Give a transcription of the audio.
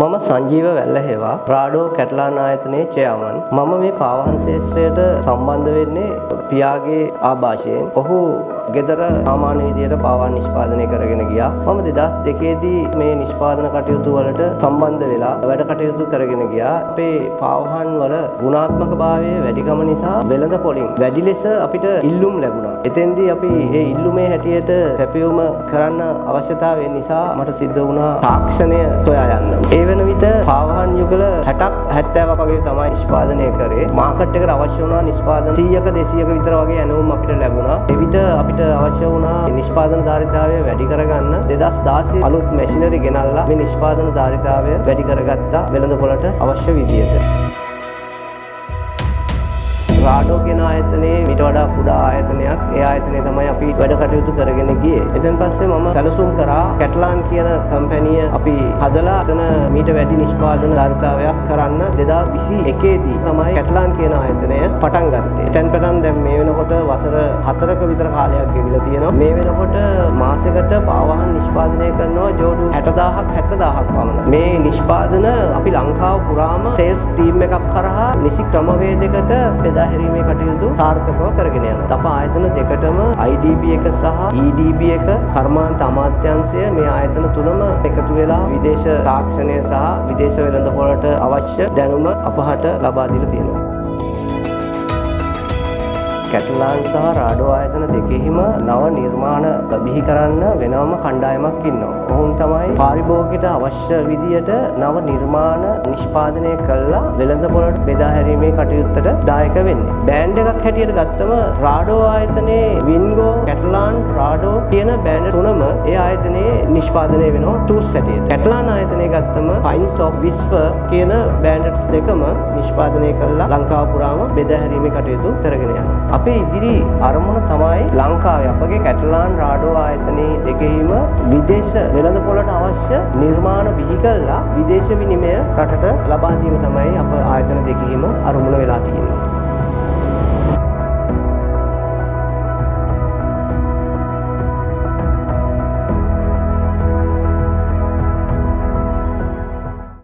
මම සංජීව වැල්ලහෙවා රාඩෝ කැටලාන් ආයතනයේ චෙයාමන්. මම මේ පාවාහන ශාස්ත්‍රයට සම්බන්ධ වෙන්නේ පියාගේ ආభాෂයෙන්. ඔහු ගෙදර සාමාන්‍ය විදියට පාවාහන නිෂ්පාදනය කරගෙන ගියා. මම 2002 දී මේ නිෂ්පාදන කටයුතු වලට සම්බන්ධ වෙලා වැඩ කටයුතු කරගෙන ගියා. අපේ පාවාහන් වල ගුණාත්මක භාවය වැඩිකම නිසා වෙළඳ පොලින් වැඩි ලෙස අපිට ඉල්ලුම් ලැබුණා. එතෙන්දී අපි මේ ඉල්ලුමේ හැටියට සැපයුම කරන්න අවශ්‍යතාවය නිසා මට සිද්ධ වුණා තාක්ෂණය සොයා යන්න. ඒ වෙන විට පාවාහන් යුගල 60ක් 70ක් වගේ තමයි නිෂ්පාදනය කරේ. මාකට් එකට අවශ්‍ය වුණා නිෂ්පාදන 100ක 200ක විතර වගේ ඇණවුම් අපිට ලැබුණා. එවිට අපිට අවශ්‍ය වුණා නිෂ්පාදන ධාරිතාවය වැඩි කරගන්න 2016 අලුත් මැෂිනරි ගෙනල්ලා මේ නිෂ්පාදන ධාරිතාවය වැඩි කරගත්තා වෙළඳ පොළට අවශ්‍ය විදියට. රාඩෝ කියන ආයතනයේ ඊට වඩා කුඩා ආයතනයක්. ඒ ආයතනයේ තමයි අපි වැඩ කටයුතු කරගෙන ගියේ. එතෙන් පස්සේ මම සැලසුම් කරා කැටලාන් කියන කම්පැනිය අපි හදලා එතන මීට වැඩි නිෂ්පාදන ධාරිතාවයක් කරන්න 2021 දී තමයි කැටලාන් කියන ආයතනය පටන් ගත්තේ. එතෙන් පටන් දැන් මේ වෙනකොට වසර 4ක විතර කාලයක් ගෙවිලා තියෙනවා. මේ වෙනකොට මාසෙකට පාවාහන් නිෂ්පාදනය කරනවා ජෝඩු 60000ක් 70000ක් පමණ. මේ නිෂ්පාදන අපි ලංකාව පුරාම සේල්ස් ටීම් එකක් කරහා නිසි ක්‍රමවේදයකට බෙදා හැරීමේ කටයුතු සාර්ථකව කරගෙන යනවා. අප ආයතන දෙකටම IDB එක සහ EDB එක කර්මාන්ත අමාත්‍යාංශය මේ ආයතන තුනම එකතු වෙලා විදේශ තාක්ෂණය සහ විදේශ වෙළඳපොළට අවශ්‍ය දැනුම අපහට ලබා දීලා තියෙනවා. කැටලාන් සහ රාඩෝ ආයතන දෙකෙහිම නව නිර්මාණ බිහි කරන්න වෙනම කණ්ඩායමක් ඉන්නවා. ඔවුන් තමයි පාරිභෝගිකයට අවශ්‍ය විදියට නව නිර්මාණ නිෂ්පාදනය කළා වෙළඳපොළට බෙදා හැරීමේ කටයුත්තට දායක වෙන්නේ. බෑන්ඩ් එකක් හැටියට ගත්තම රාඩෝ ආයතනයේ වින්ගෝ, කැටලාන්, රාඩෝ කියන බෑන්ඩ් තුනම ඒ ආයතනයේ නිෂ්පාදනය වෙනවා ටූල්ස් හැටියට. කැටලාන් ආයතනයේ ගත්තම පයින්ස් ඔෆ් විස්පර් කියන බෑන්ඩ්ස් දෙකම නිෂ්පාදනය කළා ලංකාව පුරාම බෙදා හැරීමේ කටයුතු කරගෙන යනවා. අපේ ඉදිරි අරමුණ තමයි ලංකාවේ අපගේ කැටලාන් රාඩෝ ආයතනයේ දෙකෙහිම විදේශ වෙළඳපොළට අවශ්‍ය නිර්මාණ බිහි කළා විදේශ විනිමය රටට ලබා දීම තමයි අප ආයතන දෙකෙහිම අරමුණ වෙලා තියෙන්නේ.